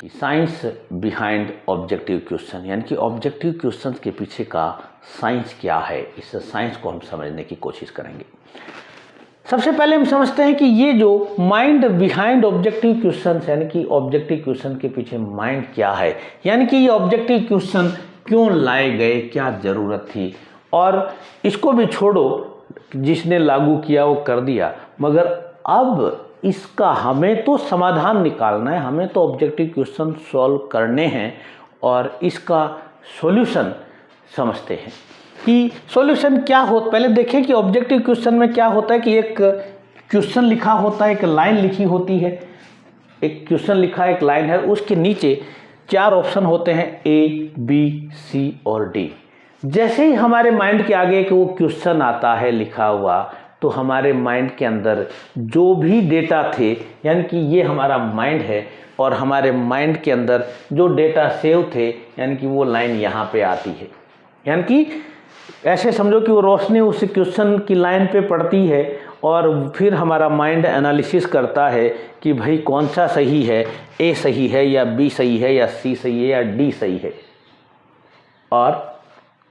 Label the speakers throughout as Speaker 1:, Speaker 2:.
Speaker 1: कि science behind objective question, यानी कि ऑब्जेक्टिव क्वेश्चन के पीछे का साइंस क्या है, इस साइंस को हम समझने की कोशिश करेंगे। सबसे पहले हम समझते हैं कि ये जो माइंड बिहाइंड ऑब्जेक्टिव क्वेश्चन, यानी कि ऑब्जेक्टिव क्वेश्चन के पीछे माइंड क्या है, यानी कि ये ऑब्जेक्टिव क्वेश्चन क्यों लाए गए, क्या ज़रूरत थी। और इसको भी छोड़ो, जिसने लागू किया वो कर दिया, मगर अब इसका हमें तो समाधान निकालना है, हमें तो ऑब्जेक्टिव क्वेश्चन सॉल्व करने हैं और इसका सॉल्यूशन समझते हैं कि सॉल्यूशन क्या हो। पहले देखें कि ऑब्जेक्टिव क्वेश्चन में क्या होता है कि एक क्वेश्चन लिखा होता है, एक लाइन लिखी होती है, एक क्वेश्चन लिखा है, एक लाइन है, उसके नीचे 4 ऑप्शन होते हैं A, B, C और D। जैसे ही हमारे माइंड के आगे एक वो क्वेश्चन आता है लिखा हुआ, तो हमारे माइंड के अंदर जो भी डेटा थे, यानी कि ये हमारा माइंड है और हमारे माइंड के अंदर जो डेटा सेव थे, यानी कि वो लाइन यहाँ पे आती है। यानी कि ऐसे समझो कि वो रोशनी उस क्वेश्चन की लाइन पे पड़ती है और फिर हमारा माइंड एनालिसिस करता है कि भाई कौन सा सही है, A सही है या B सही है या C सही है या D सही है, और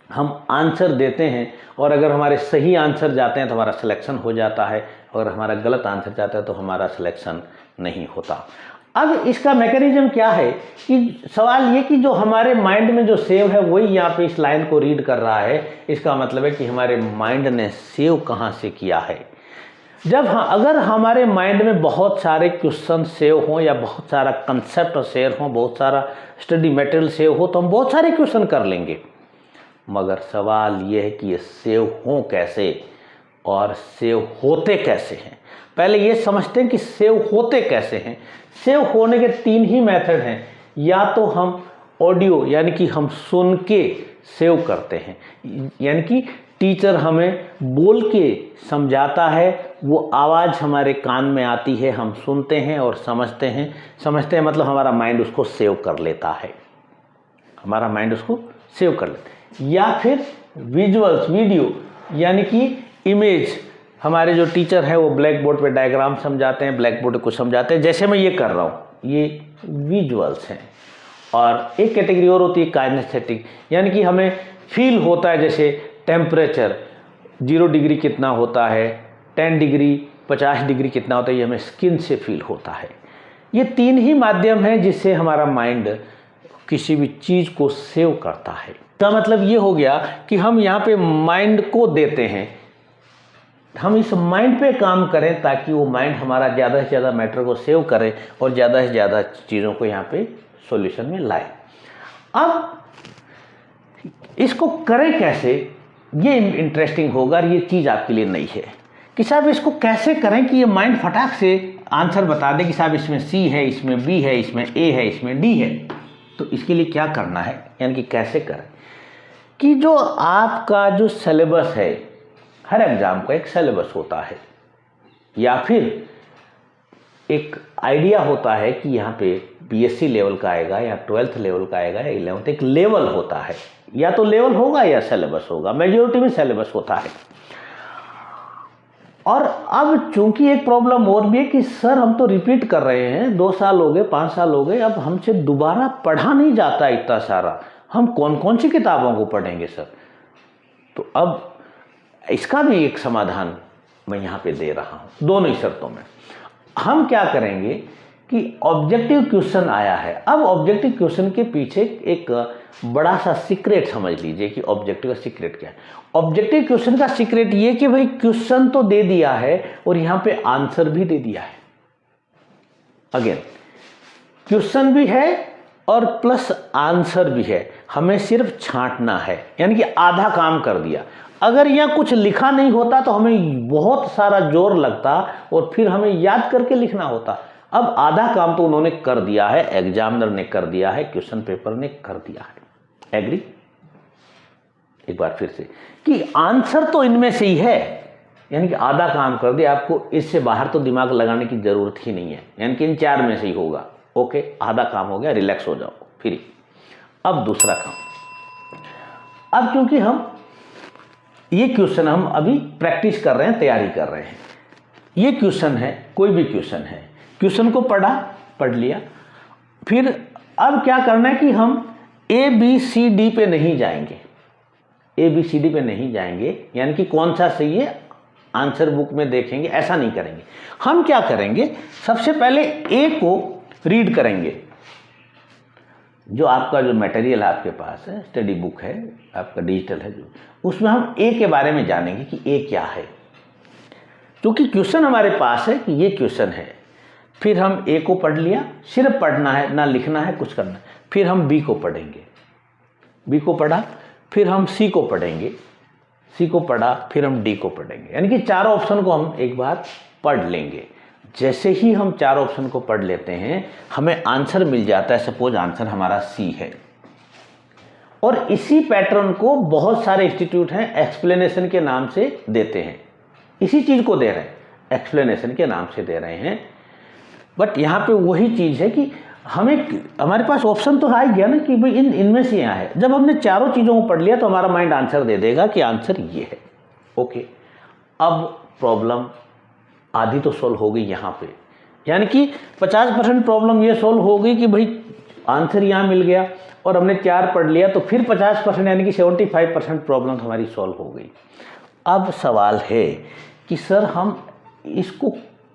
Speaker 1: हम आंसर देते हैं। और अगर हमारे सही आंसर जाते हैं तो हमारा सिलेक्शन हो जाता है, और हमारा गलत आंसर जाता है तो हमारा सिलेक्शन नहीं होता। अब इसका मैकेनिज्म क्या है कि सवाल ये कि जो हमारे माइंड में जो सेव है वही यहाँ पे इस लाइन को रीड कर रहा है। इसका मतलब है कि हमारे माइंड ने सेव कहाँ से किया है। जब अगर हमारे माइंड में बहुत सारे क्वेश्चन सेव हों या बहुत सारा कंसेप्ट सेव हो, बहुत सारा स्टडी मटेरियल सेव हो, तो हम बहुत सारे क्वेश्चन कर लेंगे, मगर सवाल ये है कि ये सेव हों कैसे और सेव होते कैसे हैं। पहले ये समझते हैं कि सेव होते कैसे हैं। सेव होने के 3 ही मेथड हैं। या तो हम ऑडियो, यानी कि हम सुन के सेव करते हैं, यानी कि टीचर हमें बोल के समझाता है, वो आवाज़ हमारे कान में आती है, हम सुनते हैं और समझते हैं मतलब हमारा माइंड उसको सेव कर लेता है, हमारा माइंड उसको सेव कर लेता है। या फिर विजुअल्स, वीडियो, यानी कि इमेज, हमारे जो टीचर है वो ब्लैक बोर्ड पे डायग्राम समझाते हैं, ब्लैक बोर्ड को समझाते हैं, जैसे मैं ये कर रहा हूँ, ये विजुअल्स हैं। और एक कैटेगरी और होती है काइनेस्थेटिक, यानी कि हमें फील होता है, जैसे टेम्परेचर 0 डिग्री कितना होता है, 10 डिग्री 50 डिग्री कितना होता है, ये हमें स्किन से फील होता है। ये 3 ही माध्यम हैं जिससे हमारा माइंड किसी भी चीज़ को सेव करता है। इसका मतलब ये हो गया कि हम यहाँ पे माइंड को देते हैं, हम इस माइंड पे काम करें ताकि वो माइंड हमारा ज़्यादा से ज़्यादा मैटर को सेव करे और ज़्यादा से ज़्यादा चीज़ों को यहाँ पे सॉल्यूशन में लाए। अब इसको करें कैसे, ये इंटरेस्टिंग होगा और ये चीज़ आपके लिए नई है कि साहब इसको कैसे करें कि ये माइंड फटाक से आंसर बता दे कि साहब इसमें C है, इसमें B है, इसमें A है, इसमें D है। तो इसके लिए क्या करना है, यानी कि कैसे करें कि जो आपका जो सिलेबस है, हर एग्ज़ाम का एक सिलेबस होता है, या फिर एक आइडिया होता है कि यहाँ पे BSc लेवल का आएगा या 12th लेवल का आएगा या 11th, एक लेवल होता है, या तो लेवल होगा या सिलेबस होगा, मेजॉरिटी में सिलेबस होता है। और अब चूंकि एक प्रॉब्लम और भी है कि सर हम तो रिपीट कर रहे हैं, 2 साल हो गए, 5 साल हो गए, अब हमसे दोबारा पढ़ा नहीं जाता इतना सारा, हम कौन कौन सी किताबों को पढ़ेंगे सर। तो अब इसका भी एक समाधान मैं यहाँ पे दे रहा हूँ, दोनों ही शर्तों में। हम क्या करेंगे कि ऑब्जेक्टिव क्वेश्चन आया है, अब ऑब्जेक्टिव क्वेश्चन के पीछे एक बड़ा सा सीक्रेट समझ लीजिए कि ऑब्जेक्टिव का सीक्रेट क्या है। ऑब्जेक्टिव क्वेश्चन का सीक्रेट ये कि भाई क्वेश्चन तो दे दिया है और यहाँ पे आंसर भी दे दिया है। अगेन क्वेश्चन भी है और प्लस आंसर भी है, हमें सिर्फ छांटना है, यानी कि आधा काम कर दिया। अगर यहाँ कुछ लिखा नहीं होता तो हमें बहुत सारा जोर लगता और फिर हमें याद करके लिखना होता। अब आधा काम तो उन्होंने कर दिया है, एग्जामिनर ने कर दिया है, क्वेश्चन पेपर ने कर दिया है। एग्री? एक बार फिर से कि आंसर तो इनमें से ही है, यानी कि आधा काम कर दिया, आपको इससे बाहर तो दिमाग लगाने की जरूरत ही नहीं है, यानी कि इन 4 में से ही होगा। ओके, आधा काम हो गया, रिलैक्स हो जाओ फ्री। अब दूसरा काम, अब क्योंकि हम ये क्वेश्चन हम अभी प्रैक्टिस कर रहे हैं, तैयारी कर रहे हैं, ये क्वेश्चन है, कोई भी क्वेश्चन है, क्वेश्चन को पढ़ लिया, फिर अब क्या करना है कि हम ABCD पे नहीं जाएंगे, ABCD पे नहीं जाएंगे, यानी कि कौन सा सही है आंसर बुक में देखेंगे, ऐसा नहीं करेंगे। हम क्या करेंगे, सबसे पहले A को रीड करेंगे। जो आपका जो मटेरियल आपके पास है, स्टडी बुक है आपका, डिजिटल है जो, उसमें हम A के बारे में जानेंगे कि A क्या है, क्योंकि क्वेश्चन हमारे पास है कि ये क्वेश्चन है। फिर हम A को पढ़ लिया, सिर्फ पढ़ना है, ना लिखना है, कुछ करना है। फिर हम B को पढ़ेंगे, B को पढ़ा, फिर हम C को पढ़ेंगे, C को पढ़ा, फिर हम D को पढ़ेंगे। यानी कि चारों ऑप्शन को हम एक बार पढ़ लेंगे। जैसे ही हम चार ऑप्शन को पढ़ लेते हैं, हमें आंसर मिल जाता है। सपोज आंसर हमारा C है, और इसी पैटर्न को बहुत सारे इंस्टीट्यूट हैं एक्सप्लेनेशन के नाम से देते हैं, इसी चीज़ को दे रहे हैं, एक्सप्लेनेशन के नाम से दे रहे हैं। बट यहाँ पे वही चीज़ है कि हमारे पास ऑप्शन तो आ ही गया ना कि भाई इनमें से यहाँ है। जब हमने चारों चीज़ों को पढ़ लिया तो हमारा माइंड आंसर दे देगा कि आंसर ये है। ओके, अब प्रॉब्लम आधी तो सॉल्व हो गई यहाँ पे, यानी कि 50% प्रॉब्लम ये सॉल्व हो गई कि भाई आंसर यहाँ मिल गया और हमने 4 पढ़ लिया, तो फिर 50% यानी कि 75% प्रॉब्लम हमारी सॉल्व हो गई। अब सवाल है कि सर हम इसको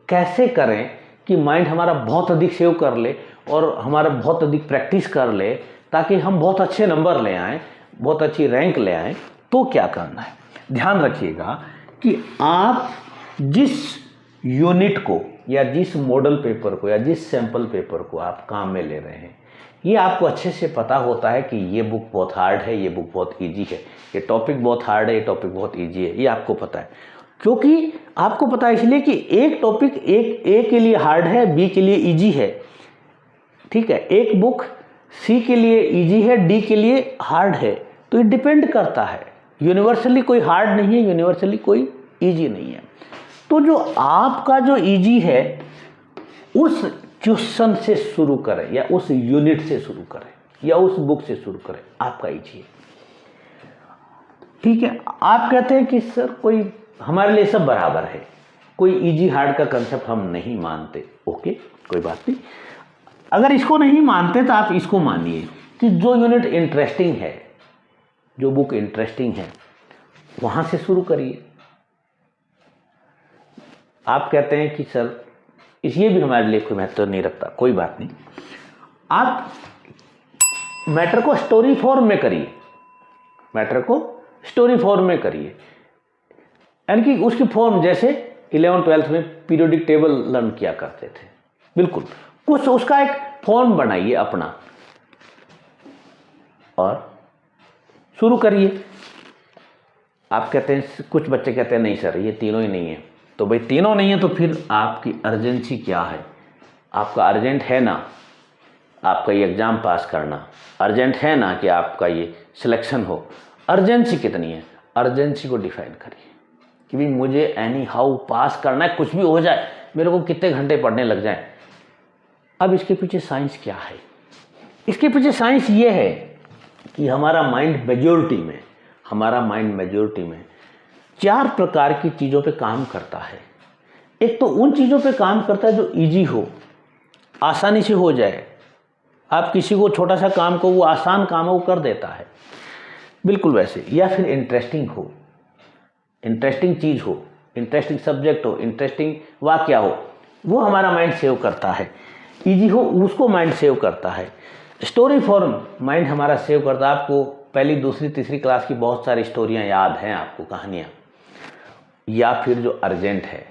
Speaker 1: कैसे करें कि माइंड हमारा बहुत अधिक सेव कर ले और हमारा बहुत अधिक प्रैक्टिस कर ले, ताकि हम बहुत अच्छे नंबर ले आएँ, बहुत अच्छी रैंक ले आएँ। तो क्या करना है, ध्यान रखिएगा कि आप जिस यूनिट को या जिस मॉडल पेपर को या जिस सैम्पल पेपर को आप काम में ले रहे हैं, ये आपको अच्छे से पता होता है कि ये बुक बहुत हार्ड है, ये बुक बहुत इजी है, ये टॉपिक बहुत हार्ड है, ये टॉपिक बहुत इजी है, ये आपको पता है। क्योंकि आपको पता है इसलिए कि एक टॉपिक एक ए के लिए हार्ड है, बी के लिए इजी है, ठीक है। एक बुक सी के लिए इजी है, डी के लिए हार्ड है। तो ये डिपेंड करता है, यूनिवर्सली कोई हार्ड नहीं है, यूनिवर्सली कोई इजी नहीं है। तो जो आपका जो इजी है उस क्वेश्चन से शुरू करें, या उस यूनिट से शुरू करें, या उस बुक से शुरू करें, आपका इजी है, ठीक है। आप कहते हैं कि सर कोई हमारे लिए सब बराबर है, कोई इजी हार्ड का कंसेप्ट हम नहीं मानते। ओके, कोई बात नहीं। अगर इसको नहीं मानते तो आप इसको मानिए कि जो यूनिट इंटरेस्टिंग है, जो बुक इंटरेस्टिंग है, वहां से शुरू करिए। आप कहते हैं कि सर ये भी हमारे लिए कोई महत्व नहीं रखता, कोई बात नहीं। आप मैटर को स्टोरी फॉर्म में करिए, मैटर को स्टोरी फॉर्म में करिए, यानी कि उसकी फॉर्म जैसे 11th-12th में पीरियोडिक टेबल लर्न किया करते थे, बिल्कुल कुछ उसका एक फॉर्म बनाइए अपना और शुरू करिए। आप कहते हैं, कुछ बच्चे कहते हैं नहीं सर ये तीनों ही नहीं है, तो भाई तीनों नहीं है तो फिर आपकी अर्जेंसी क्या है? आपका अर्जेंट है ना आपका ये एग्ज़ाम पास करना, अर्जेंट है ना कि आपका ये सिलेक्शन हो, अर्जेंसी कितनी है? अर्जेंसी को डिफाइन करिए कि भाई मुझे एनी हाउ पास करना है, कुछ भी हो जाए, मेरे को कितने घंटे पढ़ने लग जाएं। अब इसके पीछे साइंस क्या है? इसके पीछे साइंस ये है कि हमारा माइंड मेजॉरिटी में 4 प्रकार की चीज़ों पे काम करता है। एक तो उन चीज़ों पे काम करता है जो इजी हो, आसानी से हो जाए। आप किसी को छोटा सा काम को, वो आसान काम है वो कर देता है, बिल्कुल वैसे। या फिर इंटरेस्टिंग हो, इंटरेस्टिंग चीज़ हो, इंटरेस्टिंग सब्जेक्ट हो, इंटरेस्टिंग वाक्य हो, वो हमारा माइंड सेव करता है। इजी हो उसको माइंड सेव करता है। स्टोरी फॉर्म माइंड हमारा सेव करता है। आपको पहली, दूसरी, तीसरी क्लास की बहुत सारी स्टोरियाँ याद हैं, आपको कहानियाँ। या फिर जो अर्जेंट है,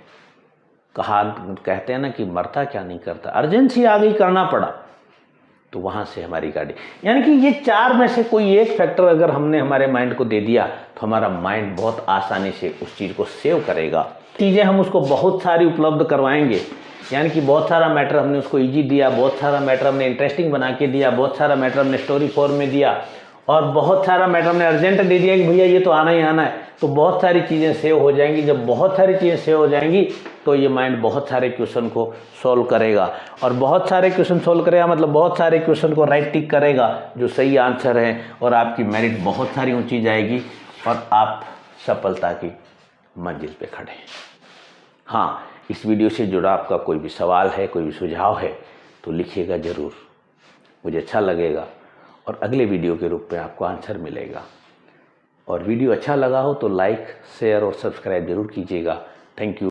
Speaker 1: कहते हैं ना कि मरता क्या नहीं करता, अर्जेंसी आ गई, करना पड़ा, तो वहाँ से हमारी गाड़ी। यानी कि ये 4 में से कोई एक फैक्टर अगर हमने हमारे माइंड को दे दिया तो हमारा माइंड बहुत आसानी से उस चीज़ को सेव करेगा। चीज़ें हम उसको बहुत सारी उपलब्ध करवाएंगे, यानी कि बहुत सारा मैटर हमने उसको इजी दिया, बहुत सारा मैटर हमने इंटरेस्टिंग बना के दिया, बहुत सारा मैटर हमने स्टोरी फॉर्म में दिया, और बहुत सारा मैटर हमने अर्जेंट दे दिया कि भैया ये तो आना ही आना है। तो बहुत सारी चीज़ें सेव हो जाएंगी। जब बहुत सारी चीज़ें सेव हो जाएंगी तो ये माइंड बहुत सारे क्वेश्चन को सॉल्व करेगा, और बहुत सारे क्वेश्चन सॉल्व करेगा मतलब बहुत सारे क्वेश्चन को राइट टिक करेगा जो सही आंसर है, और आपकी मेरिट बहुत सारी ऊंची जाएगी और आप सफलता की मंजिल पे खड़े हैं। हाँ, इस वीडियो से जुड़ा आपका कोई भी सवाल है, कोई भी सुझाव है तो लिखिएगा ज़रूर। मुझे अच्छा लगेगा और अगले वीडियो के रूप में आपको आंसर मिलेगा। और वीडियो अच्छा लगा हो तो लाइक, शेयर और सब्सक्राइब जरूर कीजिएगा। Thank you.